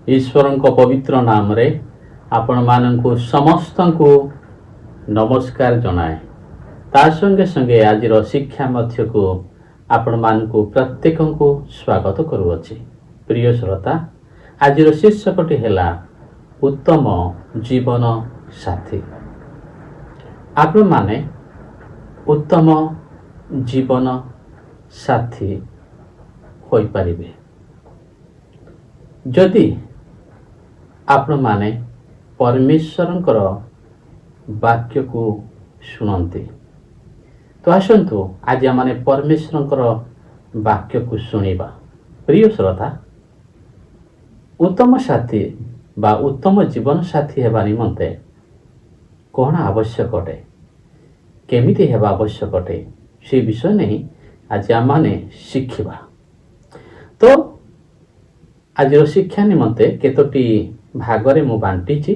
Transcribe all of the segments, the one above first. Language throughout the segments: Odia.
ईश्वरଙ୍କ पवित्र नाम रे आपण माननकु समस्तंकु नमस्कार जनाए। ता संगे संगे आज शिक्षा मध्यकु आपण मानकु प्रत्येकंकु स्वागत करूअछि। प्रिय श्रोता, आज शीर्षकटी हेला उत्तम जीवन साथी। आपण माने उत्तम जीवन साथी होई परिबे जदि आपण माने परमेश्वरंकर वाक्य को शुणती। तो आसतु आज आम परमेश्वरंकर वाक्य को शुणा। प्रिय श्रोता, उत्तम साथी बा उत्तम जीवन साथी हेबा निमंते कौन आवश्यक अटे, केमिति हेबा आवश्यक अटे, से विषय नहीं आज आम शिखिबा। तो आज शिक्षा निमंते केतोटी भागरे मु बांटीची,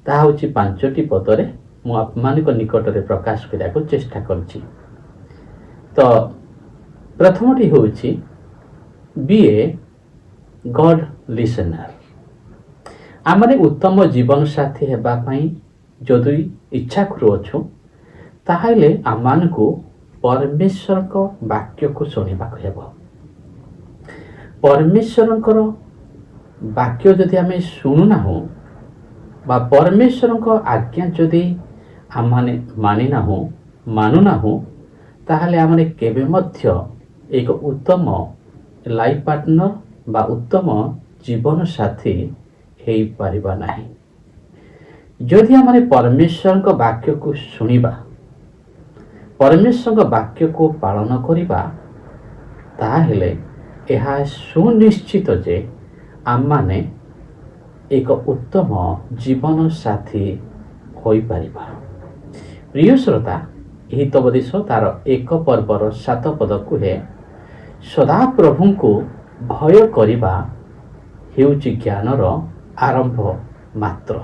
ताहा होची 5टी पदरे मु आपमानक निकटरे प्रकाश करिया को चेष्टा करछि। तो प्रथमटी होची बी ए गॉड लिसनर। आमने उत्तम जीवन साथी हेबा पई जदि इच्छा करूछु ताहाले आमानकु परमेश्वरक वाक्य को सुनिबा हेबो। परमेश्वरंकर वाक्य जदि आमे शुणुना हो बा परमेश्वरंक आज्ञा जदि आमने मानिना हो मानुना हो ताहले आमने केबे मध्य एक उत्तम लाइफ पार्टनर बा उत्तम जीवन साथी हेई परिबा नाही। जदि आमने परमेश्वरंक वाक्य को शुनिबा, परमेश्वरंक वाक्य को पालन करिबा, ताहले यह सुनिश्चित जे आम माने एक उत्तम जीवन साथी होई परिबा। प्रिय श्रोता, यही तबदेश तार 1 पर्वर 7 पद कुहे सदा प्रभु को भय करिबा हेउची ज्ञानर आरंभ मात्र।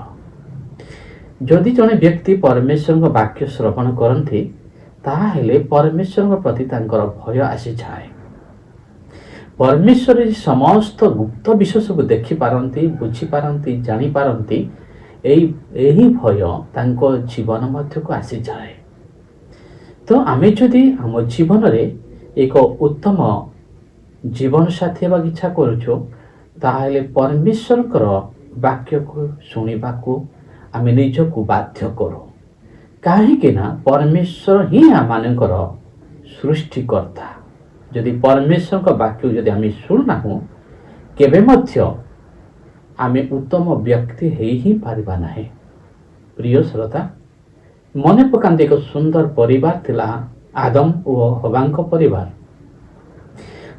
जदि जने व्यक्ति परमेश्वर वाक्य श्रवण करती ताहेले परमेश्वर प्रति तांकर भय आसी जाए। परमेश्वर समस्त गुप्त विषय सब देखि पारंती, बुझी पारंती, जानी पारंती, एही भय तांको जीवन मध्य को आसी जाए। तो आमे जदि आम जीवन रे एक उत्तम जीवन साथी हेबा इच्छा करूछु ताहेले परमेश्वरकर वाक्य को शुणिबा को आमे निजको बाध्य करू। काहेकि ना परमेश्वर ही आमानकर सृष्टिकर्ता। जदि परमेश्वर का वाक्य जदि आमे शुणुना हो केबे मध्य आमे उत्तम व्यक्ति ही पारिबा नाही। प्रिय श्रोता, मने पकांती एक सुंदर परिवार थिला आदम और हवांक परिवार।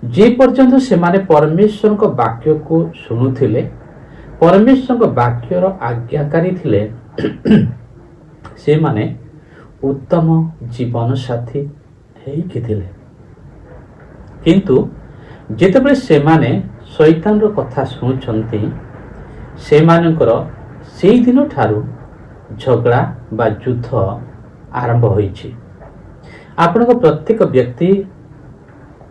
जे पर्यंत से माने परमेश्वर का वाक्य को शुणुथिले, परमेश्वर का वाक्यर आज्ञाकारी थिले, से माने उत्तम जीवन साथी हेई थिले। किंतु जेतेबेले से माने शैतान रो कथा शुणुछंती, से मानकर सेई दिन ठारू झगड़ा बा युद्ध आरंभ होईछि। आपण को प्रत्येक व्यक्ति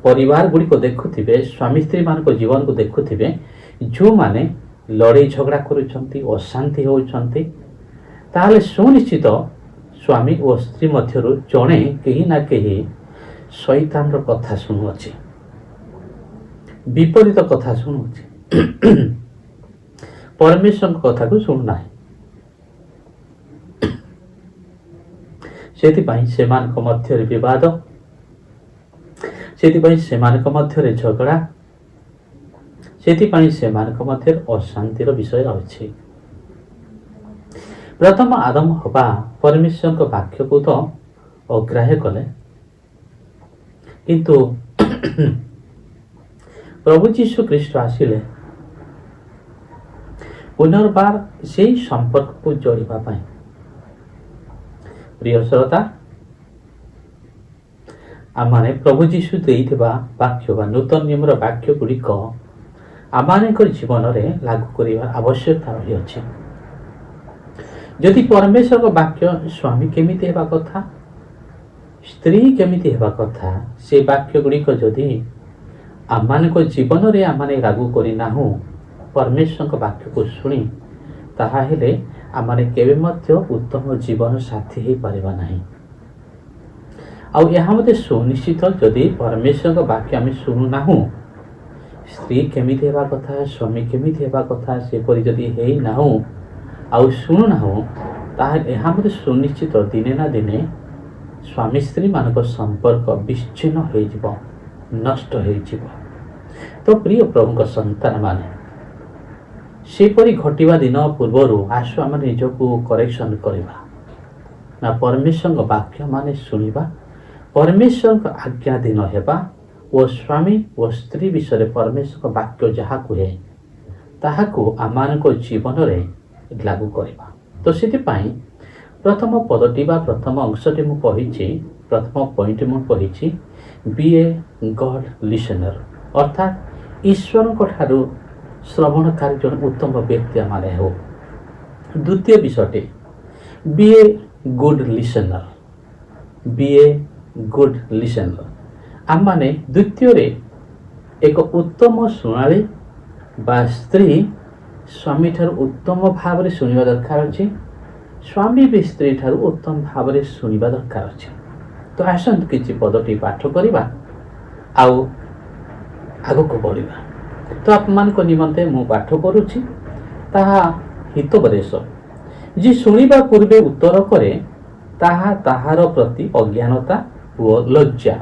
परिवार गुड़ी को देखुथिबे, स्वामी स्त्री मान को जीवन को देखुथिबे, जो माने लड़ाई झगड़ा करूछंती, अशांति होउछंती, ताहले सुनिश्चित स्वामी और स्त्री मध्यरु जणे केही ना केही शैतान रो कथा शुणुअछि, विपरीत कथा शुणुअछि, परमेश्वर कथा को शुणुना। सेथिपाई सेमानक मध्यरे विवाद, सेथिपाई सेमानक मध्यरे झगड़ा, सेथिपाई सेमानक मध्यरे अशांतिर विषय अछि। प्रथम आदम हवा परमेश्वर को वाक्य को तो अग्राह्य कले, किंतु प्रभु जीशु ख्रीष्ट आसिले पुनर्बार से संपर्क को जोड़िबा पाई। प्रिय श्रोता, आमाने प्रभु जीशु देइथिबा वाक्य बा नूतन नियम वाक्य गुड़िक आमानकर जीवन में लागू करिवार आवश्यकता रही अछि। जदि परमेश्वर को वाक्य स्वामी केमिति हेबा कथा, स्त्री केमिति हेबा कथा, से वाक्य गुड़िक जदि आम जीवन में आम लागू करना परमेश्वर वाक्य को शुणी ताहेले आमने केबे मध्य उत्तम जीवन साथी ही परिबा नहीं। आउ यहाँ मते सुनिश्चित जदि परमेश्वर वाक्य आम शुणुना स्त्री केमिति हेबा कथा स्वामी केमिति हेबा कथा सेपरि जदि हेई नाहु आउ शुणुना ताहेले यहाँ मते सुनिश्चित दिने ना दिने स्वामी स्त्री मानक संपर्क विच्छिन्न हो जिवो, नष्ट हो जिवो। तो प्रिय प्रभु संतान माने सेपरि घटिबा दिन पूर्वर आसु आम निजको करेक्शन करवा ना परमेश्वर वाक्य माने शुणिबा, परमेश्वर आज्ञाधीन हेबा और स्वामी और स्त्री विषय परमेश्वर वाक्य जहाँ कहे ताहाको आमानक जीवन में लागू करवा। तो सेतिपाई प्रथम पदटी बा प्रथम अंशटी मु कहिछि, प्रथम पॉइंट मु कहिछि बी ए गॉड लिसनर, अर्थात ईश्वर को ठारू श्रवणकारी जन उत्तम व्यक्ति आमाने हो। द्वितीय विषयटी be a good listener, be a good listener आम माने द्वितीय रे एक उत्तम शुणाली बा स्त्री स्वामी ठारू उत्तम भाव में शुणवा दरकार अच्छे, स्वामी भी स्त्री ठारू उत्तम भाव में शुणवा दरकार अच्छे। तो आसत किसी पदटी पाठ करवा आउ आग को बढ़ा। तो आप मान को निमंते मु पाठ करुछि ताहा हितोपदेश जी शुणिबा पूर्वे उत्तर करे ताहा ताहार प्रति अज्ञानता और लज्जा।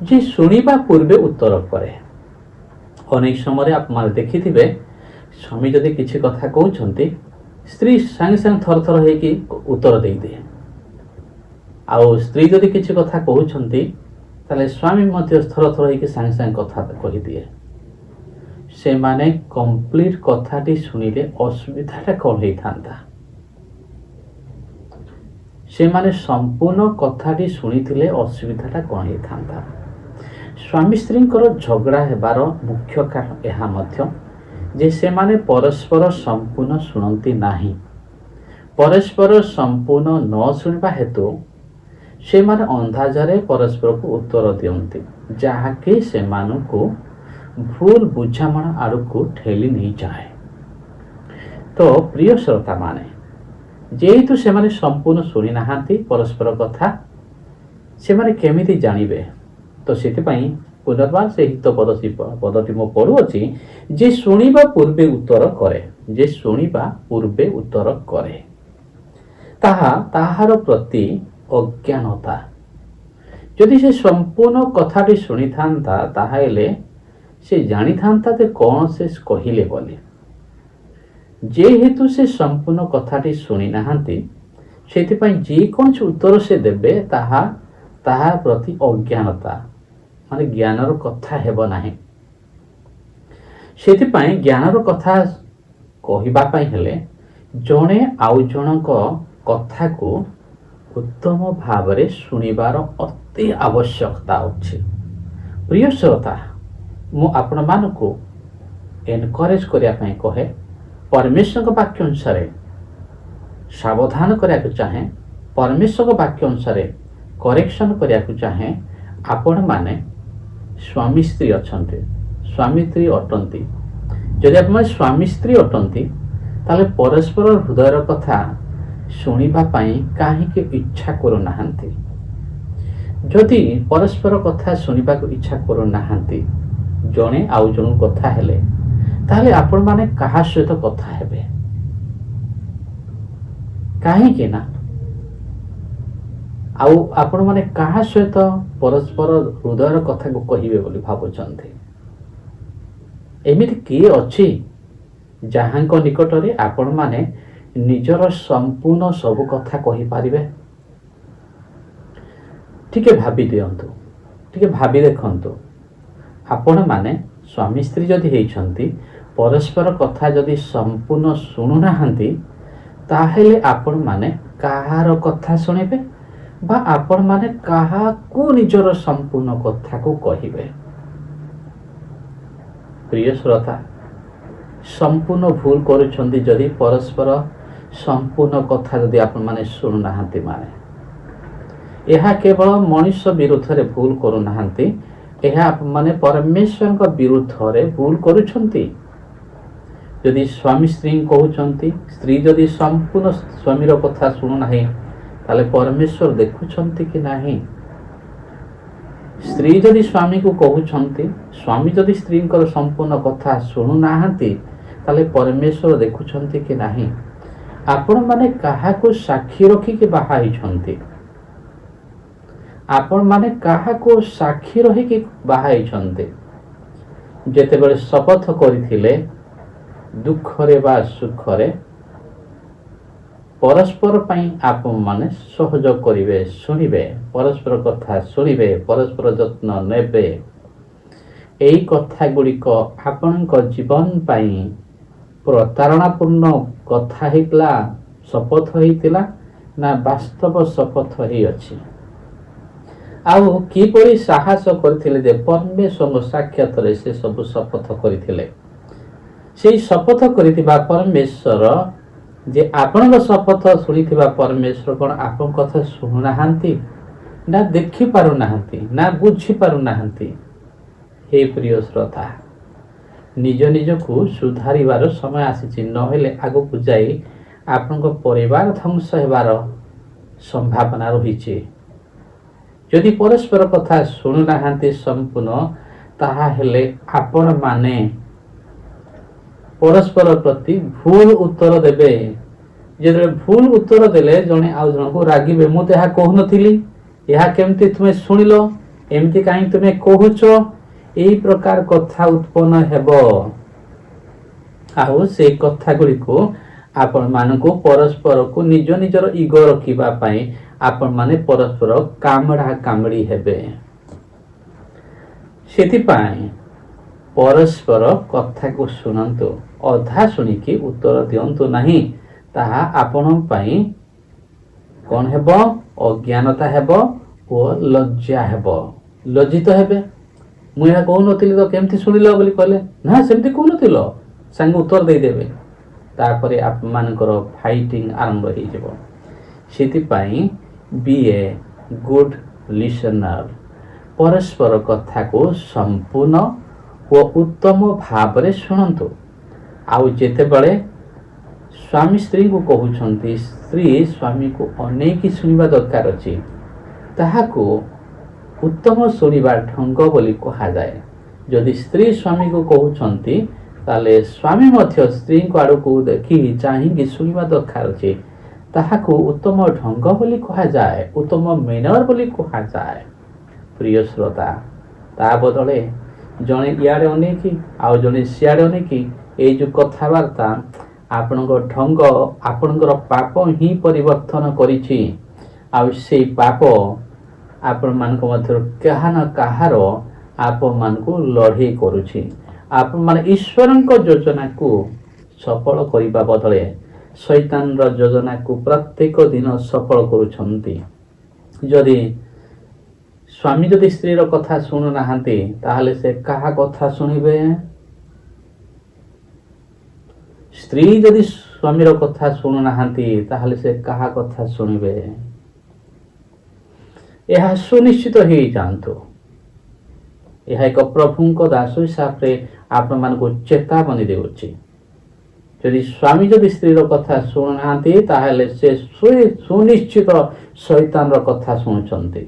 जी शुणिबा पूर्वे उत्तर करे अनेक समय आप मान देखिथिबे स्वामी जदि किसी कथा कहउछंती स्त्री संगे संगे थर थर होगी उत्तर दे दिए, आउ स्त्री जदि किसी कथा कहउछंती ताले स्वामी मध्य थर थर होगी संगे संगे कथा कहि दिए। से माने कंप्लीट कथाटी सुनिले असुविधाटा कौन होता, से माने संपूर्ण कथाटी सुनिथिले असुविधाटा कौन होता। स्वामी स्त्री झगड़ा हेबार मुख्य कारण यह मध्य जे से माने परस्पर संपूर्ण शुणती नाही, परस्पर संपूर्ण न शुणवा हेतु से माने अंदाजारे परस्पर को उत्तर दियंती जहाँकि से मानकु भूल बुझामणा आड़ को ठेली नहीं जाए। तो प्रिय श्रोता माने जेहेतु से माने संपूर्ण शुणी नाहांती परस्पर कथा से माने केमिति जानिबे। तो सेतिपाई पुनर्बार से हित पदटी मो पढ़ुअछि जे शुणिबा पूर्वे उत्तर करे, जे शुणिबा पूर्वे उत्तर करे ताहार प्रति अज्ञानता। यदि से संपूर्ण कथाटी शुणी थांता ताहाले से जानी थांता ते कौन से कहिले बोली, जेहेतु से संपूर्ण कथाटी शुणी नाहांती सेतिपाई जे कौन उत्तर से देबे ताहा प्रति अज्ञानता माने ज्ञानर कथा हेबो नाही। सेतिपाई ज्ञानर कथा कहिबा पाई हेले जणे आउ जनक कथा को उत्तम भाव में शुणिबार अति आवश्यकता अछि। प्रिय श्रोता मु आपण मानकु एनकरेज करिया पाई कहे परमेश्वर वाक्य अनुसार सावधान करिया चाहे, परमेश्वर वाक्य अनुसार करेक्शन करिया चाहे। आपण माने स्वामी स्त्री अछंते, स्वामी स्त्री अटंती, जदि आप स्वामी स्त्री अटंती ताले परस्पर हृदयर कथा शुणिबा पाई काहे इच्छा करू नाहांती। जदि परस्पर कथा शुणिबा को इच्छा करू नाहांती जणे आउ जण कथा हेले ताले आपण माने कहा सहित कथा हेबे काहे ना आउ आपण माने कहा सहित परस्पर हृदयर कथा को कहिबे बोली भाबुचंती। एमिति किए अछि जहाँको निकटरे आपण माने निजर संपूर्ण सब कथा कहि पारिबे। टिके भाबी दियंतु, टिके भाबी देखंतु आपण माने स्वामी स्त्री जदि हेइछंती परस्पर कथा जदि संपूर्ण शुणु नाहांती ताहेले आपण माने काहार कथा शुणिबे बा आपण माने काहाकू निजर संपूर्ण कथा को कहिबे। प्रिय श्रोता संपूर्ण भूल करुछंती जदि परस्पर संपूर्ण कथा जदि आपण माने शुणु नाहांती माने यह केवल मनुष्य विरुद्ध रे भूल करू नाहांती, यह आपण माने परमेश्वर विरुद्ध रे भूल करुछंती। ଯଦି ସ୍ୱାମୀ ସ୍ତ୍ରୀ କହୁଛନ୍ତି, ସ୍ତ୍ରୀ ଯଦି ସମ୍ପୂର୍ଣ୍ଣ ସ୍ୱାମୀର କଥା ଶୁଣୁନାହିଁ ତାହେଲେ ପରମେଶ୍ୱର ଦେଖୁଛନ୍ତି କି ନାହିଁ? ସ୍ତ୍ରୀ ଯଦି ସ୍ୱାମୀକୁ କହୁଛନ୍ତି, ସ୍ୱାମୀ ଯଦି ସ୍ତ୍ରୀଙ୍କର ସମ୍ପୂର୍ଣ୍ଣ କଥା ଶୁଣୁନାହାନ୍ତି ତାହେଲେ ପରମେଶ୍ୱର ଦେଖୁଛନ୍ତି କି ନାହିଁ? ଆପଣମାନେ କାହାକୁ ସାକ୍ଷୀ ରଖିକି ବାହା ହେଇଛନ୍ତି? ଆପଣମାନେ କାହାକୁ ସାକ୍ଷୀ ରହିକି ବାହା ହେଇଛନ୍ତି? ଯେତେବେଳେ ଶପଥ କରିଥିଲେ ଦୁଃଖରେ ବା ସୁଖରେ ପରସ୍ପର ପାଇଁ ଆପଣମାନେ ସହଯୋଗ କରିବେ, ଶୁଣିବେ, ପରସ୍ପର କଥା ଶୁଣିବେ, ପରସ୍ପର ଯତ୍ନ ନେବେ, ଏଇ କଥା ଗୁଡ଼ିକ ଆପଣଙ୍କ ଜୀବନ ପାଇଁ ପ୍ରତାରଣାପୂର୍ଣ୍ଣ କଥା ହେଇଥିଲା, ଶପଥ ହେଇଥିଲା ନା ବାସ୍ତବ ଶପଥ ହେଇଅଛି? ଆଉ କିପରି ସାହସ କରିଥିଲେ ଯେ ପରମେଶ୍ୱରଙ୍କ ସାକ୍ଷାତରେ ସେ ସବୁ ଶପଥ କରିଥିଲେ? ସେଇ ଶପଥ କରିଥିବା ପରମେଶ୍ୱର ଯେ ଆପଣଙ୍କ ଶପଥ ଶୁଣିଥିବା ପରମେଶ୍ୱର କ'ଣ ଆପଣଙ୍କ କଥା ଶୁଣୁନାହାନ୍ତି, ନା ଦେଖିପାରୁନାହାନ୍ତି, ନା ବୁଝିପାରୁନାହାନ୍ତି? ହେ ପ୍ରିୟ ଶ୍ରୋତା, ନିଜ ନିଜକୁ ସୁଧାରିବାର ସମୟ ଆସିଛି, ନହେଲେ ଆଗକୁ ଯାଇ ଆପଣଙ୍କ ପରିବାର ଧ୍ୱଂସ ହେବାର ସମ୍ଭାବନା ରହିଛି। ଯଦି ପରସ୍ପର କଥା ଶୁଣୁନାହାନ୍ତି ସମ୍ପୂର୍ଣ୍ଣ, ତାହେଲେ ଆପଣମାନେ ପରସ୍ପର ପ୍ରତି ଭୁଲ ଉତ୍ତର ଦେବେ। ଯେତେବେଳେ ଭୁଲ ଉତ୍ତର ଦେଲେ ଜଣେ ଆଉ ଜଣକୁ ରାଗିବେ, ମୁଁ ତ ଏହା କହୁନଥିଲି, ଏହା କେମିତି ତୁମେ ଶୁଣିଲ, ଏମିତି କାହିଁ ତୁମେ କହୁଛ, ଏହି ପ୍ରକାର କଥା ଉତ୍ପନ୍ନ ହେବ। ଆଉ ସେଇ କଥା ଗୁଡ଼ିକୁ ଆପଣମାନଙ୍କୁ ପରସ୍ପରକୁ ନିଜ ନିଜର ଇଗୋ ରଖିବା ପାଇଁ ଆପଣମାନେ ପରସ୍ପର କାମୁଡ଼ା କାମୁଡ଼ି ହେବେ। ସେଥିପାଇଁ ପରସ୍ପର କଥାକୁ ଶୁଣନ୍ତୁ, ଅଧା ଶୁଣିକି ଉତ୍ତର ଦିଅନ୍ତୁ ନାହିଁ। ତାହା ଆପଣଙ୍କ ପାଇଁ କ'ଣ ହେବ? ଅଜ୍ଞାନତା ହେବ ଓ ଲଜ୍ଜା ହେବ, ଲଜ୍ଜିତ ହେବେ। ମୁଁ ଏହା କହୁନଥିଲି ତ, କେମିତି ଶୁଣିଲ ବୋଲି କହିଲେ, ନା ସେମିତି କହୁନଥିଲ, ସାଙ୍ଗେ ଉତ୍ତର ଦେଇଦେବେ। ତାପରେ ଆପଣମାନଙ୍କର ଫାଇଟିଂ ଆରମ୍ଭ ହେଇଯିବ। ସେଥିପାଇଁ ବି ଏ ଗୁଡ୍ ଲିସନର, ପରସ୍ପର କଥାକୁ ସମ୍ପୂର୍ଣ୍ଣ ଓ ଉତ୍ତମ ଭାବରେ ଶୁଣନ୍ତୁ। ଆଉ ଯେତେବେଳେ ସ୍ୱାମୀ ସ୍ତ୍ରୀଙ୍କୁ କହୁଛନ୍ତି, ସ୍ତ୍ରୀ ସ୍ୱାମୀକୁ ଅନେଇକି ଶୁଣିବା ଦରକାର ଅଛି, ତାହାକୁ ଉତ୍ତମ ଶୁଣିବା ଢଙ୍ଗ ବୋଲି କୁହାଯାଏ। ଯଦି ସ୍ତ୍ରୀ ସ୍ୱାମୀକୁ କହୁଛନ୍ତି ତାହେଲେ ସ୍ୱାମୀ ମଧ୍ୟ ସ୍ତ୍ରୀଙ୍କ ଆଡ଼କୁ ଦେଖି ଚାହିଁକି ଶୁଣିବା ଦରକାର ଅଛି, ତାହାକୁ ଉତ୍ତମ ଢଙ୍ଗ ବୋଲି କୁହାଯାଏ, ଉତ୍ତମ ମେନର ବୋଲି କୁହାଯାଏ। ପ୍ରିୟ ଶ୍ରୋତା, ତା ବଦଳେ ଜଣେ ଇଆଡ଼େ ଅନେଇକି ଆଉ ଜଣେ ସିଆଡ଼େ ଅନେଇକି ଏଇ ଯେଉଁ କଥାବାର୍ତ୍ତା, ଆପଣଙ୍କ ଢଙ୍ଗ ଆପଣଙ୍କର ପାପ ହିଁ ପରିବର୍ତ୍ତନ କରିଛି। ଆଉ ସେଇ ପାପ ଆପଣମାନଙ୍କ ମଧ୍ୟରୁ କାହା ନା କାହାର ଆପଣମାନଙ୍କୁ ଲଢ଼େଇ କରୁଛି। ଆପଣମାନେ ଈଶ୍ୱରଙ୍କ ଯୋଜନାକୁ ସଫଳ କରିବା ବଦଳେ ଶୈତାନର ଯୋଜନାକୁ ପ୍ରତ୍ୟେକ ଦିନ ସଫଳ କରୁଛନ୍ତି। ଯଦି ସ୍ୱାମୀ ଯଦି ସ୍ତ୍ରୀର କଥା ଶୁଣୁନାହାନ୍ତି ତାହେଲେ ସେ କାହା କଥା ଶୁଣିବେ? ସ୍ତ୍ରୀ ଯଦି ସ୍ୱାମୀର କଥା ଶୁଣୁନାହାନ୍ତି ତାହେଲେ ସେ କାହା କଥା ଶୁଣିବେ? ଏହା ସୁନିଶ୍ଚିତ ହେଇଯାଆନ୍ତୁ। ଏହା ଏକ ପ୍ରଭୁଙ୍କ ଦାସ ହିସାବରେ ଆପଣମାନଙ୍କୁ ଚେତାବନୀ ଦେଉଛି। ଯଦି ସ୍ୱାମୀ ଯଦି ସ୍ତ୍ରୀର କଥା ଶୁଣୁନାହାନ୍ତି ତାହେଲେ ସେ ସୁନିଶ୍ଚିତ ଶୈତାନର କଥା ଶୁଣୁଛନ୍ତି।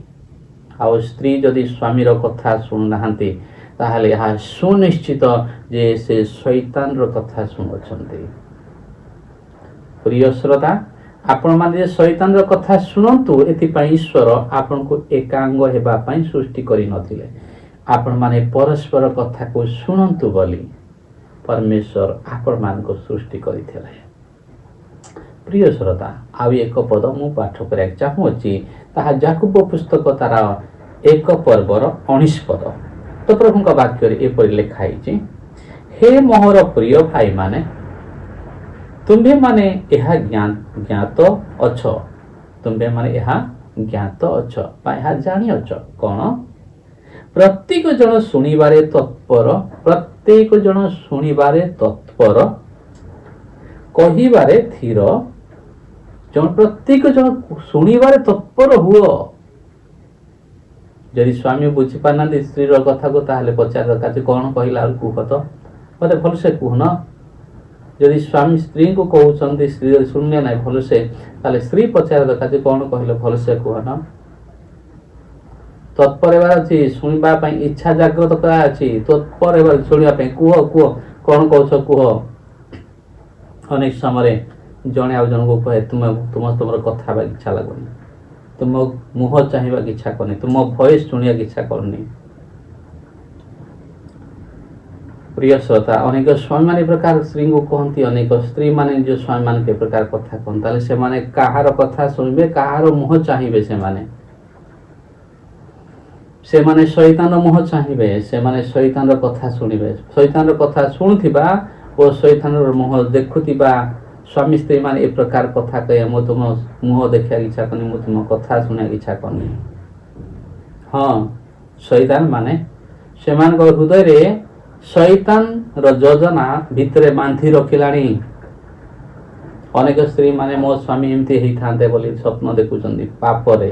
ଆଉ ସ୍ତ୍ରୀ ଯଦି ସ୍ୱାମୀର କଥା ଶୁଣୁନାହାନ୍ତି ତାହେଲେ ଏହା ସୁନିଶ୍ଚିତ ଯେ ସେ ଶୈତାନର କଥା ଶୁଣୁଛନ୍ତି। ପ୍ରିୟ ଶ୍ରୋତା, ଆପଣମାନେ ଯେ ଶୈତାନର କଥା ଶୁଣନ୍ତୁ, ଏଥିପାଇଁ ଈଶ୍ୱର ଆପଣଙ୍କୁ ଏକାଙ୍ଗ ହେବା ପାଇଁ ସୃଷ୍ଟି କରିନଥିଲେ। ଆପଣମାନେ ପରସ୍ପର କଥାକୁ ଶୁଣନ୍ତୁ ବୋଲି ପରମେଶ୍ୱର ଆପଣମାନଙ୍କୁ ସୃଷ୍ଟି କରିଥିଲେ। ପ୍ରିୟ ଶ୍ରୋତା, ଆଉ ଏକ ପଦ ମୁଁ ପାଠ କରିବାକୁ ଚାହୁଁଅଛି, ତାହା ଯାକୁବ ପୁସ୍ତକ ତାର 1 ପର୍ବର 19 ପଦ। ତ ପ୍ରଭୁଙ୍କ ବାକ୍ୟରେ ଏପରି ଲେଖା ହେଇଛି, ହେ ମୋର ପ୍ରିୟ ଭାଇମାନେ, ତୁମ୍ଭେମାନେ ଏହା ଜ୍ଞାତ ଅଛ, ତୁମ୍ଭେମାନେ ଏହା ଜ୍ଞାତ ଅଛ ବା ଏହା ଜାଣିଅଛ କ'ଣ? ପ୍ରତ୍ୟେକ ଜଣ ଶୁଣିବାରେ ତତ୍ପର, ପ୍ରତ୍ୟେକ ଜଣ ଶୁଣିବାରେ ତତ୍ପର, କହିବାରେ ଧୀର, ପ୍ରତ୍ୟେକ ଜଣ ଶୁଣିବାରେ ତତ୍ପର ହୁଅ। ଯଦି ସ୍ୱାମୀ ବୁଝିପାରୁନାହାନ୍ତି ସ୍ତ୍ରୀର କଥାକୁ ତାହେଲେ ପଚାର ଦରକାର, କ'ଣ କହିଲା ଆଉ କୁହ ତ, ମୋତେ ଭଲସେ କୁହନ। ଯଦି ସ୍ୱାମୀ ସ୍ତ୍ରୀଙ୍କୁ କହୁଛନ୍ତି, ସ୍ତ୍ରୀ ଯଦି ଶୁଣିଲେ ନାହିଁ ଭଲସେ, ତାହେଲେ ସ୍ତ୍ରୀ ପଚାରିବା ଦରକାର ଯେ କ'ଣ କହିଲେ ଭଲସେ କୁହ ନା। ତତ୍ପର ହେବାର ଅଛି, ଶୁଣିବା ପାଇଁ ଇଚ୍ଛା ଜାଗ୍ରତ କରା ଅଛି, ତତ୍ପର ହେବାର ଶୁଣିବା ପାଇଁ, କୁହ କୁହ କ'ଣ କହୁଛ କୁହ। ଅନେକ ସମୟରେ ଜଣେ ଆଉ ଜଣଙ୍କୁ କହେ ତୁମର କଥା ହେବାକୁ ଇଚ୍ଛା ଲାଗୁନି, ତୁମ ମୁହଁ ଚାହିଁବାକୁ ଇଚ୍ଛା କରୁନି, ତୁମ ଭଏସ୍ ଶୁଣିବାକୁ ଇଚ୍ଛା କରୁନି। ପ୍ରିୟ ଶ୍ରୋତା, ଅନେକ ସ୍ୱାମୀମାନେ ଏ ପ୍ରକାର ସ୍ତ୍ରୀଙ୍କୁ କହନ୍ତି, ଅନେକ ସ୍ତ୍ରୀମାନେ ନିଜ ସ୍ୱାମୀମାନଙ୍କୁ ଏ ପ୍ରକାର କଥା କହନ୍ତି। ତାହେଲେ ସେମାନେ କାହାର କଥା ଶୁଣିବେ, କାହାର ମୁହଁ ଚାହିଁବେ? ସେମାନେ ଶୈତାନର ମୁହଁ ଚାହିଁବେ, ସେମାନେ ଶୈତାନର କଥା ଶୁଣିବେ। ଶୈତାନର କଥା ଶୁଣୁଥିବା ଓ ଶୈତାନର ମୁହଁ ଦେଖୁଥିବା ସ୍ୱାମୀ ସ୍ତ୍ରୀମାନେ ଏ ପ୍ରକାର କଥା କହିବେ, ମୁଁ ତୁମ ମୁହଁ ଦେଖିବାକୁ ଇଚ୍ଛା କରୁନି, ମୁଁ ତୁମ କଥା ଶୁଣିବାକୁ ଇଚ୍ଛା କରୁନି। ହଁ, ଶୈତାନ ମାନେ ସେମାନଙ୍କ ହୃଦୟରେ ଶୈତାନର ଯୋଜନା ଭିତରେ ବାନ୍ଧି ରଖିଲାଣି। ଅନେକ ସ୍ତ୍ରୀ ମାନେ ମୋ ସ୍ୱାମୀ ଏମିତି ହେଇଥାନ୍ତେ ବୋଲି ସ୍ୱପ୍ନ ଦେଖୁଛନ୍ତି ପାପରେ।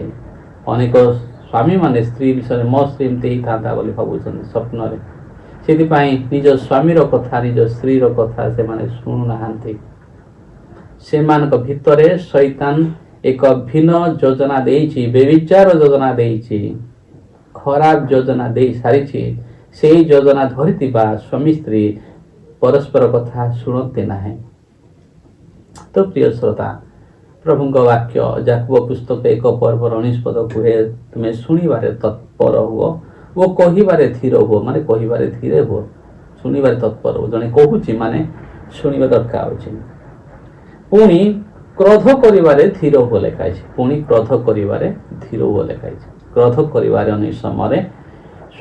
ଅନେକ ସ୍ୱାମୀ ମାନେ ସ୍ତ୍ରୀ ବିଷୟରେ ମୋ ସ୍ତ୍ରୀ ଏମିତି ହେଇଥାନ୍ତା ବୋଲି ଭାବୁଛନ୍ତି ସ୍ୱପ୍ନରେ। ସେଥିପାଇଁ ନିଜ ସ୍ୱାମୀର କଥା, ନିଜ ସ୍ତ୍ରୀର କଥା ସେମାନେ ଶୁଣୁନାହାନ୍ତି। ସେମାନଙ୍କ ଭିତରେ ଶୈତାନ ଏକ ଭିନ୍ନ ଯୋଜନା ଦେଇଛି, ବ୍ୟଭିଚାର ଯୋଜନା ଦେଇଛି, ଖରାପ ଯୋଜନା ଦେଇ ସାରିଛି। ସେହି ଯୋଜନା ଧରିଥିବା ସ୍ୱାମୀ ସ୍ତ୍ରୀ ପରସ୍ପର କଥା ଶୁଣନ୍ତି ନାହିଁ। ତ ପ୍ରିୟ ଶ୍ରୋତା, ପ୍ରଭୁଙ୍କ ବାକ୍ୟ ଯାକୋବ ପୁସ୍ତକ 1:19 କୁହେ, ତୁମେ ଶୁଣିବାରେ ତତ୍ପର ହୁଅ ଓ କହିବାରେ ଧୀର ହୁଅ। ମାନେ କହିବାରେ ଧୀରେ ହୁଅ, ଶୁଣିବାରେ ତତ୍ପର ହୁଅ। ଜଣେ କହୁଛି ମାନେ ଶୁଣିବା ଦରକାର ଅଛି। ପୁଣି କ୍ରୋଧ କରିବାରେ ଧୀର ହୁଅ ଲେଖାଇଛି। ପୁଣି କ୍ରୋଧ କରିବାରେ ଧୀର ହୁଅ ଲେଖାଇଛି। କ୍ରୋଧ କରିବାରେ ଅନେକ ସମୟରେ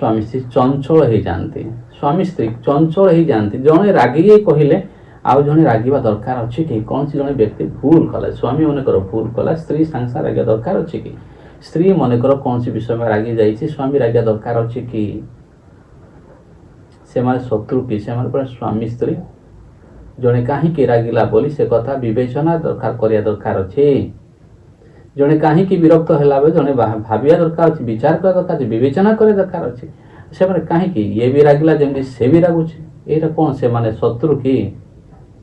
ସ୍ୱାମୀ ସ୍ତ୍ରୀ ଚଞ୍ଚଳ ହେଇଯାଆନ୍ତି। ସ୍ୱାମୀ ସ୍ତ୍ରୀ ଚଞ୍ଚଳ ହେଇଯାଆନ୍ତି। ଜଣେ ରାଗିକି କହିଲେ ଆଉ ଜଣେ ରାଗିବା ଦରକାର ଅଛି କି? କୌଣସି ଜଣେ ବ୍ୟକ୍ତି ଭୁଲ କଲା, ସ୍ୱାମୀ ମନେକର ଭୁଲ କଲା, ସ୍ତ୍ରୀ ସାଙ୍ଗେ ସାଙ୍ଗେ ରାଗିବା ଦରକାର ଅଛି କି? ସ୍ତ୍ରୀ ମନେକର କୌଣସି ବିଷୟରେ ରାଗି ଯାଇଛି, ସ୍ୱାମୀ ରାଗିବା ଦରକାର ଅଛି କି? ସେମାନେ ଶତ୍ରୁ କି? ସେମାନେ ପୁରା ସ୍ୱାମୀ ସ୍ତ୍ରୀ। ଜଣେ କାହିଁକି ରାଗିଲା ବୋଲି ସେ କଥା ବିବେଚନା କରିବା ଦରକାର ଅଛି। ଜଣେ କାହିଁକି ବିରକ୍ତ ହେଲା ବେଳେ ଜଣେ ଭାବିବା ଦରକାର ଅଛି, ବିଚାର କରିବା ଦରକାର ଅଛି, ବିବେଚନା କରିବା ଦରକାର ଅଛି। ସେମାନେ କାହିଁକି ଇଏ ବି ରାଗିଲା ଯେମିତି ସେ ବି ରାଗୁଛି? ଏଇଟା କ'ଣ ସେମାନେ ଶତ୍ରୁ କି?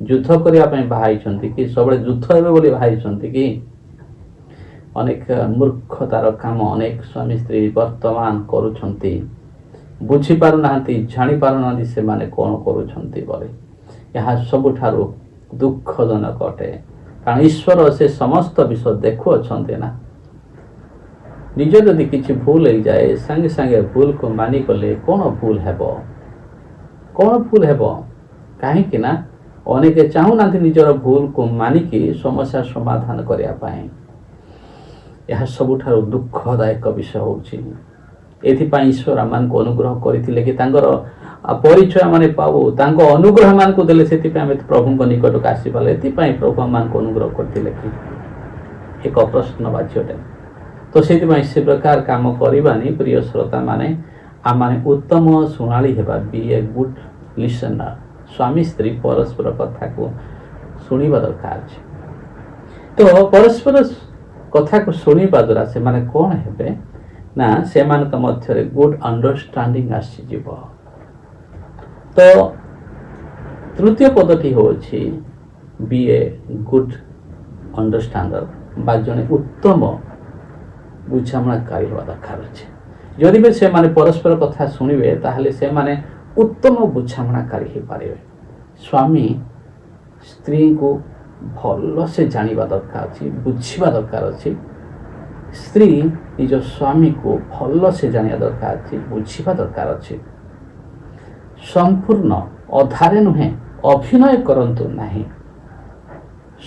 ଯୁଦ୍ଧ କରିବା ପାଇଁ ବାହାଇଛନ୍ତି କି? ସବୁବେଳେ ଯୁଦ୍ଧ ହେବେ ବୋଲି ବାହାଇଛନ୍ତି କି? ଅନେକ ମୂର୍ଖତାର କାମ ଅନେକ ସ୍ୱାମୀ ସ୍ତ୍ରୀ ବର୍ତ୍ତମାନ କରୁଛନ୍ତି। ବୁଝିପାରୁନାହାନ୍ତି, ଜାଣିପାରୁନାହାନ୍ତି ସେମାନେ କ'ଣ କରୁଛନ୍ତି ବୋଲି। ଏହା ସବୁଠାରୁ ଦୁଃଖଜନକ ଅଟେ। କାରଣ ଈଶ୍ୱର ସେ ସମସ୍ତ ବିଷୟ ଦେଖୁଅଛନ୍ତି ନା। ନିଜ ଯଦି କିଛି ଭୁଲ ହେଇଯାଏ, ସାଙ୍ଗେ ସାଙ୍ଗେ ଭୁଲକୁ ମାନିଗଲେ କ'ଣ ଭୁଲ ହେବ? କ'ଣ ଭୁଲ ହେବ? କାହିଁକି ନା ଅନେକ ଚାହୁଁନାହାନ୍ତି ନିଜର ଭୁଲକୁ ମାନିକି ସମସ୍ୟା ସମାଧାନ କରିବା ପାଇଁ। ଏହା ସବୁଠାରୁ ଦୁଃଖଦାୟକ ବିଷୟ ହେଉଛି। ଏଥିପାଇଁ ଈଶ୍ୱର ଆମମାନଙ୍କୁ ଅନୁଗ୍ରହ କରିଥିଲେ କି ତାଙ୍କର ପରିଚୟ ଆମେ ପାଉ, ତାଙ୍କ ଅନୁଗ୍ରହ ମାନଙ୍କୁ ଦେଲେ। ସେଥିପାଇଁ ଆମେ ପ୍ରଭୁଙ୍କ ନିକଟକୁ ଆସିପାରିଲେ। ଏଥିପାଇଁ ପ୍ରଭୁ ଆମମାନଙ୍କୁ ଅନୁଗ୍ରହ କରିଥିଲେ କି? ଏକ ପ୍ରଶ୍ନବାଚ୍ୟଟେ। ତ ସେଥିପାଇଁ ସେ ପ୍ରକାର କାମ କରିବାନି। ପ୍ରିୟ ଶ୍ରୋତା ମାନେ, ଆମମାନେ ଉତ୍ତମ ଶୁଣାଳି ହେବା। ବି ଏ ଗୁଡ୍ ଲିସନର। ସ୍ୱାମୀ ସ୍ତ୍ରୀ ପରସ୍ପର କଥାକୁ ଶୁଣିବା ଦରକାର ଅଛି। ତ ପରସ୍ପର କଥାକୁ ଶୁଣିବା ଦ୍ୱାରା ସେମାନେ କ'ଣ ହେବେ ନା, ସେମାନଙ୍କ ମଧ୍ୟରେ ଗୁଡ୍ ଅଣ୍ଡରଷ୍ଟାଣ୍ଡିଂ ଆସିଯିବ। ତ ତୃତୀୟ ପଦଟି ହେଉଛି ବି ଏ ଗୁଡ୍ ଅଣ୍ଡରଷ୍ଟାଣ୍ଡର, ବା ଜଣେ ଉତ୍ତମ ବୁଝାମଣାକାରୀ ହେବା ଦରକାର ଅଛି। ଯଦି ବି ସେମାନେ ପରସ୍ପର କଥା ଶୁଣିବେ, ତାହେଲେ ସେମାନେ ଉତ୍ତମ ବୁଝାମଣାକାରୀ ହେଇପାରିବେ। ସ୍ୱାମୀ ସ୍ତ୍ରୀଙ୍କୁ ଭଲସେ ଜାଣିବା ଦରକାର ଅଛି, ବୁଝିବା ଦରକାର ଅଛି। ସ୍ତ୍ରୀ ନିଜ ସ୍ୱାମୀକୁ ଭଲସେ ଜାଣିବା ଦରକାର ଅଛି, ବୁଝିବା ଦରକାର ଅଛି। ସମ୍ପୂର୍ଣ୍ଣ ଅଧାରେ ନୁହେଁ, ଅଭିନୟ କରନ୍ତୁ ନାହିଁ।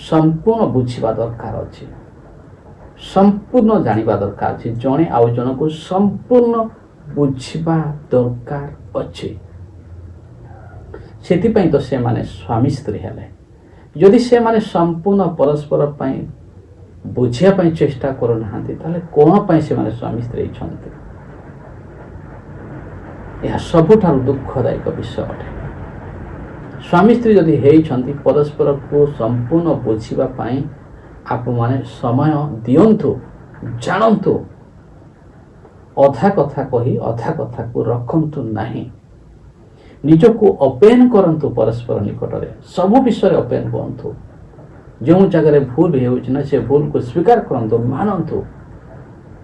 ସମ୍ପୂର୍ଣ୍ଣ ବୁଝିବା ଦରକାର ଅଛି, ସମ୍ପୂର୍ଣ୍ଣ ଜାଣିବା ଦରକାର ଅଛି। ଜଣେ ଆଉ ଜଣକୁ ସମ୍ପୂର୍ଣ୍ଣ ବୁଝିବା ଦରକାର ଅଛି। ସେଥିପାଇଁ ତ ସେମାନେ ସ୍ୱାମୀ ସ୍ତ୍ରୀ ହେଲେ। ଯଦି ସେମାନେ ସମ୍ପୂର୍ଣ୍ଣ ପରସ୍ପର ପାଇଁ ବୁଝିବା ପାଇଁ ଚେଷ୍ଟା କରୁନାହାନ୍ତି, ତାହେଲେ କ'ଣ ପାଇଁ ସେମାନେ ସ୍ୱାମୀ ସ୍ତ୍ରୀ ହେଇଛନ୍ତି? ଏହା ସବୁଠାରୁ ଦୁଃଖଦାୟକ ବିଷୟ ଅଟେ। ସ୍ୱାମୀ ସ୍ତ୍ରୀ ଯଦି ହେଇଛନ୍ତି, ପରସ୍ପରକୁ ସମ୍ପୂର୍ଣ୍ଣ ବୁଝିବା ପାଇଁ ଆପଣମାନେ ସମୟ ଦିଅନ୍ତୁ, ଜାଣନ୍ତୁ। ଅଧା କଥା କହି ଅଧା କଥାକୁ ରଖନ୍ତୁ ନାହିଁ। ନିଜକୁ ଓପେନ କରନ୍ତୁ ପରସ୍ପର ନିକଟରେ, ସବୁ ବିଷୟରେ ଓପେନ ହୁଅନ୍ତୁ। ଯେଉଁ ଜାଗାରେ ଭୁଲ ହେଉଛି ନା ସେ ଭୁଲକୁ ସ୍ୱୀକାର କରନ୍ତୁ, ମାନନ୍ତୁ,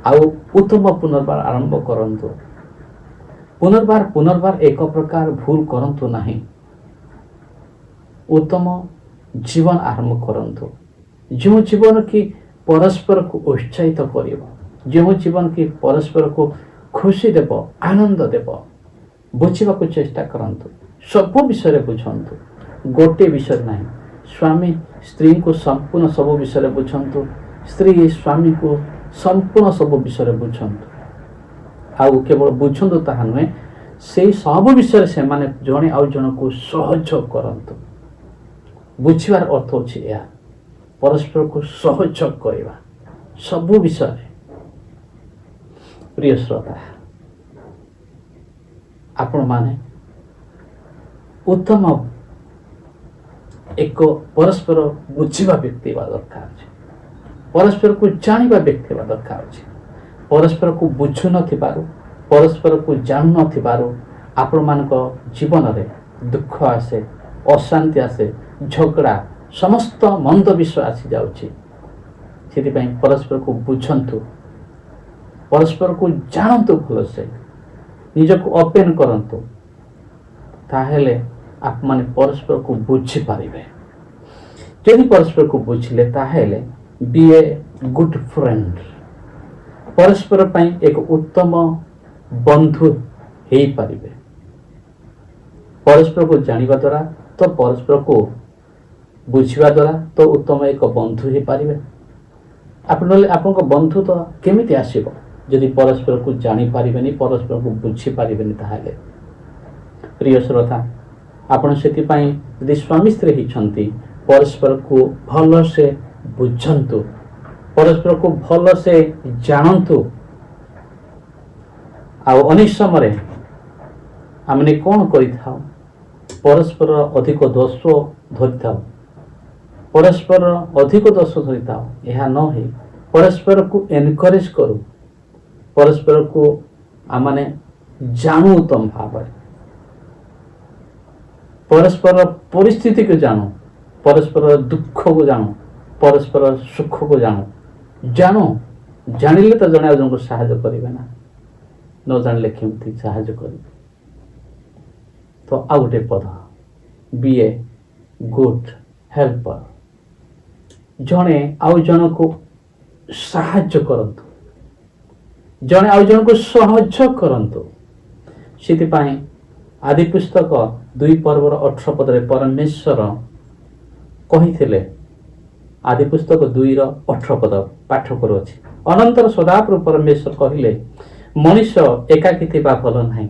ଆଉ ଉତ୍ତମ ପୁନର୍ବାର ଆରମ୍ଭ କରନ୍ତୁ। ପୁନର୍ବାର ଏକ ପ୍ରକାର ଭୁଲ କରନ୍ତୁ ନାହିଁ। ଉତ୍ତମ ଜୀବନ ଆରମ୍ଭ କରନ୍ତୁ, ଯେଉଁ ଜୀବନ କି ପରସ୍ପରକୁ ଉତ୍ସାହିତ କରିବ, ଯେଉଁ ଜୀବନ କି ପରସ୍ପରକୁ ଖୁସି ଦେବ, ଆନନ୍ଦ ଦେବ। ବୁଝିବାକୁ ଚେଷ୍ଟା କରନ୍ତୁ, ସବୁ ବିଷୟରେ ବୁଝନ୍ତୁ, ଗୋଟିଏ ବିଷୟ ନାହିଁ। ସ୍ୱାମୀ ସ୍ତ୍ରୀଙ୍କୁ ସମ୍ପୂର୍ଣ୍ଣ ସବୁ ବିଷୟରେ ବୁଝନ୍ତୁ, ସ୍ତ୍ରୀ ସ୍ୱାମୀକୁ ସମ୍ପୂର୍ଣ୍ଣ ସବୁ ବିଷୟରେ ବୁଝନ୍ତୁ। ଆଉ କେବଳ ବୁଝନ୍ତୁ ତାହା ନୁହେଁ, ସେଇ ସବୁ ବିଷୟରେ ସେମାନେ ଜଣେ ଆଉ ଜଣକୁ ସହଯୋଗ କରନ୍ତୁ। ବୁଝିବାର ଅର୍ଥ ହେଉଛି ଏହା, ପରସ୍ପରକୁ ସହଯୋଗ କରିବା ସବୁ ବିଷୟରେ। ପ୍ରିୟ ଶ୍ରୋତା, ଆପଣମାନେ ଉତ୍ତମ ଏକ ପରସ୍ପର ବୁଝିବା ବ୍ୟକ୍ତି ହେବା ଦରକାର ଅଛି, ପରସ୍ପରକୁ ଜାଣିବା ବ୍ୟକ୍ତି ହେବା ଦରକାର ଅଛି। ପରସ୍ପରକୁ ବୁଝୁନଥିବାରୁ, ପରସ୍ପରକୁ ଜାଣୁନଥିବାରୁ ଆପଣମାନଙ୍କ ଜୀବନରେ ଦୁଃଖ ଆସେ, ଅଶାନ୍ତି ଆସେ, ଝଗଡ଼ା, ସମସ୍ତ ମନ୍ଦ ବିଷୟ ଆସିଯାଉଛି। ସେଥିପାଇଁ ପରସ୍ପରକୁ ବୁଝନ୍ତୁ, ପରସ୍ପରକୁ ଜାଣନ୍ତୁ ଭଲସେ, ନିଜକୁ ଓପେନ କରନ୍ତୁ, ତାହେଲେ ଆପଣମାନେ ପରସ୍ପରକୁ ବୁଝିପାରିବେ। ଯଦି ପରସ୍ପରକୁ ବୁଝିଲେ ତାହେଲେ ବି ଏ ଗୁଡ୍ ଫ୍ରେଣ୍ଡ, ପରସ୍ପର ପାଇଁ ଏକ ଉତ୍ତମ ବନ୍ଧୁ ହେଇପାରିବେ। ପରସ୍ପରକୁ ଜାଣିବା ଦ୍ୱାରା ତ ପରସ୍ପରକୁ ବୁଝିବା ଦ୍ୱାରା ତ ଉତ୍ତମ ଏକ ବନ୍ଧୁ ହେଇପାରିବେ। ଆପଣ ନହେଲେ ଆପଣଙ୍କ ବନ୍ଧୁ ତ କେମିତି ଆସିବ ଯଦି ପରସ୍ପରକୁ ଜାଣିପାରିବେନି, ପରସ୍ପରକୁ ବୁଝିପାରିବେନି? ତାହେଲେ ପ୍ରିୟ ଶ୍ରୋତା, ଆପଣ ସେଥିପାଇଁ ଯଦି ସ୍ୱାମୀ ସ୍ତ୍ରୀ ହେଇଛନ୍ତି, ପରସ୍ପରକୁ ଭଲସେ ବୁଝନ୍ତୁ, ପରସ୍ପରକୁ ଭଲସେ ଜାଣନ୍ତୁ। ଆଉ ଅନେକ ସମୟରେ ଆମେ କ'ଣ କରିଥାଉ, ପରସ୍ପର ଅଧିକ ଦୋଷ ଧରିଥାଉ, ଏହା ନ ହେଇ ପରସ୍ପରକୁ ଏନକରେଜ କରୁ, ପରସ୍ପରକୁ ଆମେ ଜାଣୁ ଉତ୍ତମ ଭାବରେ, ପରସ୍ପର ପରିସ୍ଥିତିକୁ ଜାଣୁ, ପରସ୍ପର ଦୁଃଖକୁ ଜାଣୁ, ପରସ୍ପର ସୁଖକୁ ଜାଣିଲେ ତ ଜଣେ ଆଉ ଜଣଙ୍କୁ ସାହାଯ୍ୟ କରିବେ ନା, ନ ଜାଣିଲେ କେମିତି ସାହାଯ୍ୟ କରିବେ? ତ ଆଉ ଗୋଟେ ପଦ, ବି ଏ ଗୁଡ୍ ହେଲ୍ପର, ଜଣେ ଆଉ ଜଣକୁ ସାହାଯ୍ୟ କରନ୍ତୁ, ଜଣେ ଆଉ ଜଣକୁ ସହଯୋଗ କରନ୍ତୁ। ସେଥିପାଇଁ ଆଦି ପୁସ୍ତକ 2:18 ପରମେଶ୍ୱର କହିଥିଲେ, ଆଦି ପୁସ୍ତକ 2:18 ପାଠ କରୁଅଛି। ଅନନ୍ତର ସଦାପ୍ରଭୁ ପରମେଶ୍ୱର କହିଲେ, ମଣିଷ ଏକାକୀ ଥିବା ଭଲ ନାହିଁ,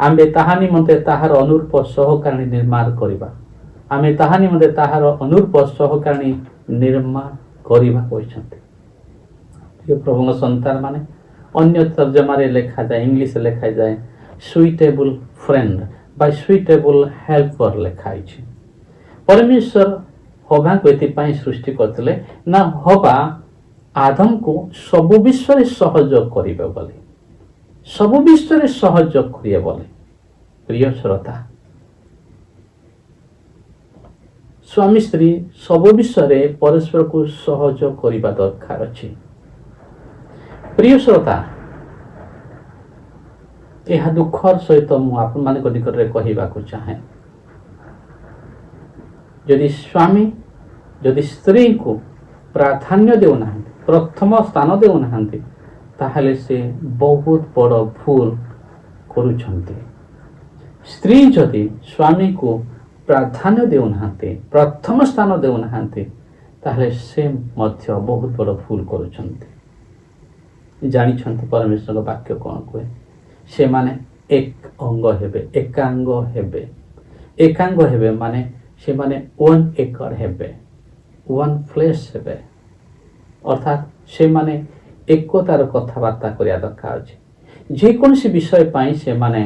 ଆମେ ତାହା ନିମନ୍ତେ ତାହାର ଅନୁରୂପ ସହକାରିଣୀ ନିର୍ମାଣ କରିବା। ଆମେ ତାହା ନିମନ୍ତେ ତାହାର ଅନୁରୂପ ସହକାରିଣୀ ନିର୍ମାଣ କରିବା କହିଛନ୍ତି। ପ୍ରଭୁଙ୍କ ସନ୍ତାନ ମାନେ, ଅନ୍ୟ ତର୍ଜମାରେ ଲେଖାଯାଏ, ଇଂଲିଶରେ ଲେଖାଯାଏ ସୁଇଟେବୁଲ ଫ୍ରେଣ୍ଡ ବା ସୁଇଟେବୁଲ ହେଲ୍ପର ଲେଖାଯାଇଛି। ପରମେଶ୍ୱର ହବାଙ୍କୁ ଏଥିପାଇଁ ସୃଷ୍ଟି କରିଥିଲେ ନା ହବା ଆଦମକୁ ସବୁ ବିଷୟରେ ସହଯୋଗ କରିବେ ବୋଲି, ସବୁ ବିଷୟରେ ସହଯୋଗ କରିବେ ବୋଲି। ପ୍ରିୟ ଶ୍ରୋତା, ସ୍ୱାମୀ ସ୍ତ୍ରୀ ସବୁ ବିଷୟରେ ପରସ୍ପରକୁ ସହଯୋଗ କରିବା ଦରକାର ଅଛି। ପ୍ରିୟ ଶ୍ରୋତା, ଏହା ଦୁଃଖର ସହିତ ମୁଁ ଆପଣମାନଙ୍କ ନିକଟରେ କହିବାକୁ ଚାହେଁ, ଯଦି ସ୍ୱାମୀ ଯଦି ସ୍ତ୍ରୀଙ୍କୁ ପ୍ରାଧାନ୍ୟ ଦେଉନାହାନ୍ତି, ପ୍ରଥମ ସ୍ଥାନ ଦେଉନାହାନ୍ତି, ତାହେଲେ ସେ ବହୁତ ବଡ଼ ଭୁଲ କରୁଛନ୍ତି। ସ୍ତ୍ରୀ ଯଦି ସ୍ୱାମୀକୁ ପ୍ରାଧାନ୍ୟ ଦେଉନାହାନ୍ତି, ପ୍ରଥମ ସ୍ଥାନ ଦେଉନାହାନ୍ତି, ତାହେଲେ ସେ ମଧ୍ୟ ବହୁତ ବଡ଼ ଭୁଲ କରୁଛନ୍ତି। ଜାଣିଛନ୍ତି ପରମେଶ୍ୱରଙ୍କ ବାକ୍ୟ କ'ଣ କୁହେ? ସେମାନେ ଏକାଙ୍ଗ ହେବେ ମାନେ ସେମାନେ ୱାନ୍ ଏକର ହେବେ, ୱାନ୍ ଫ୍ଲେଶ୍ ହେବେ। ଅର୍ଥାତ୍ ସେମାନେ ଏକତାର କଥାବାର୍ତ୍ତା କରିବା ଦରକାର ଅଛି। ଯେକୌଣସି ବିଷୟ ପାଇଁ ସେମାନେ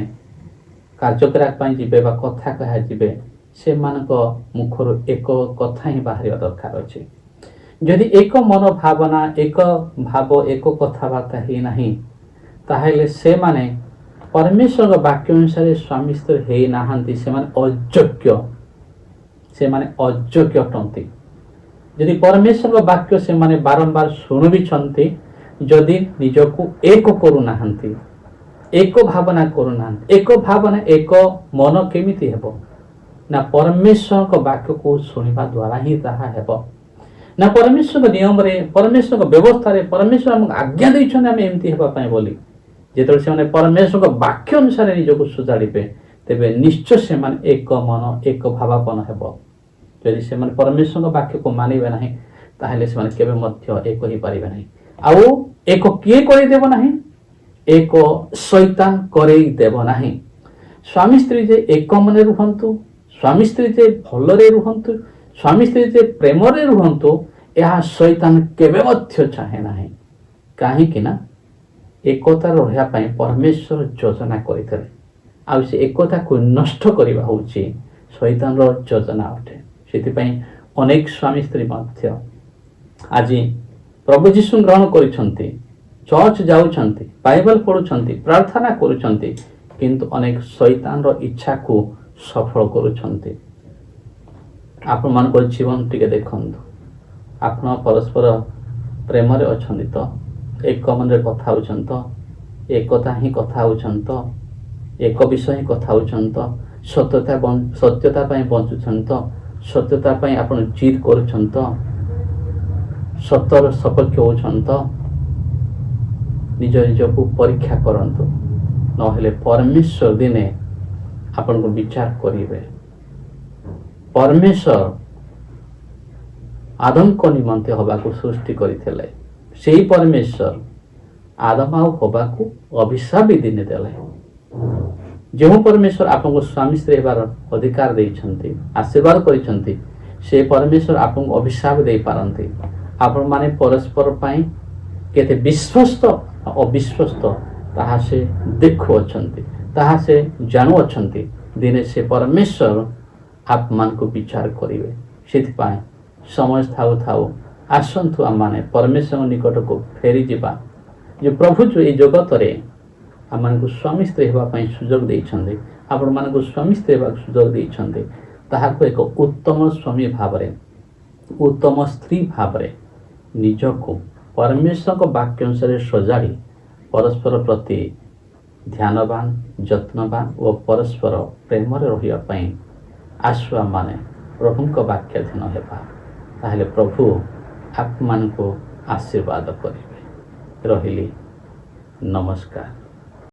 କାର୍ଯ୍ୟ କରିବା ପାଇଁ ଯିବେ ବା କଥା କୁହାଯିବେ, ସେମାନଙ୍କ ମୁଖରୁ ଏକ କଥା ହିଁ ବାହାରିବା ଦରକାର ଅଛି। ଯଦି ଏକ ମନୋଭାବନା, ଏକ ଭାବ, ଏକ କଥାବାର୍ତ୍ତା ହେଇନାହିଁ, ତାହେଲେ ସେମାନେ परमेश्वर वाक्य अनुसार स्वामी स्त्री हे नाहांती से अयोग्य अटंती यदि परमेश्वर वाक्य से बारंबार शुणु भी जदि निजको एक करूना एक भावना करूना एक भावना एक मन केमिति हेबो ना परमेश्वर वाक्य को शुणा द्वारा ही ताहा हेबो ना परमेश्वर नियम रे परमेश्वर व्यवस्था रे परमेश्वर हमको आज्ञा दैछन हम एमती हेबा पय बोली जेतरे से परमेश्वर वाक्य अनुसार निजको सुजाड़िबे तेबे निश्चय से एक मन एक भावापन हेबो यदि से परमेश्वर वाक्य को मानिबे नाही ताहले से केबे मध्य एक ही पारिबे नाही आउ एक किए करि देबो नाही एक शैतान करई देबो नाही स्वामी स्त्री जे एक मने रुहंतु स्वामी स्त्री जे भलरे रुहंतु स्वामी स्त्री जे प्रेम रे रुहंतु यह शैतान केबे मध्य चाहे नाही काहे कि ना एकता रहिया पय परमेश्वर योजना करितले आ से एकता को नष्ट करिबा होची शैतान रो योजना अटे सेति पय अनेक स्वामी स्त्री मध्य आज प्रभु जीशु ग्रहण करिसंती चर्च जाउछंती बाइबल पढुछंती प्रार्थना करूछंती किंतु अनेक शैतान रो इच्छा को सफल करूछंती आपण मान को जीवन टिके देखंतु आपण परस्पर प्रेम रे अछंती तो एक मन रे कथा होछन तो एकता ही कथा होछन तो एक विषय ही कथा होछन तो सत्यता पय बंचुछन तो सत्यता पय आपण जीत करूछन तो सत्तर सपक्ष होछन तो निज निज को परीक्षा करंतु नहेले परमेश्वर दिने आपण को विचार करिवे परमेश्वर आदम को निमंते हवा को सृष्टि करिथिले सेही परमेश्वर आदम आउ हवा को अभिशाप भी दिने देले जो परमेश्वर आपन को स्वामी स्त्री हेबार अधिकार देइछंती आशीर्वाद करिछंती से परमेश्वर आपन को अभिशाप देई पारंती आपण माने परस्पर पाई केते विश्वस्त अविश्वस्त ताहा से देखु अछंती ताहा से जानु अछंती दिने से परमेश्वर आप मान को विचार करिवे सेति पाई समय थाउ थाउ आसंतु आम माने परमेश्वर निकट को फेरी जिबा जो प्रभु जो ए जगत रे आम मान को स्वामी स्त्री हेबा पई सुयोग देइछंती आपण मान को स्वामी स्त्री हेबा सुयोग देइछंती ताहा को एक उत्तम स्वामी भाव रे उत्तम स्त्री भाव रे निजको परमेश्वर को वाक्य अनुसार सजाड़ी परस्पर प्रति ध्यानवान जत्नवान और परस्पर प्रेम रहिया पई आशुआ माने प्रभु को वाक्य ध्यान हेबा ताहले प्रभु आप मान को आशीर्वाद करिवे रहिली नमस्कार।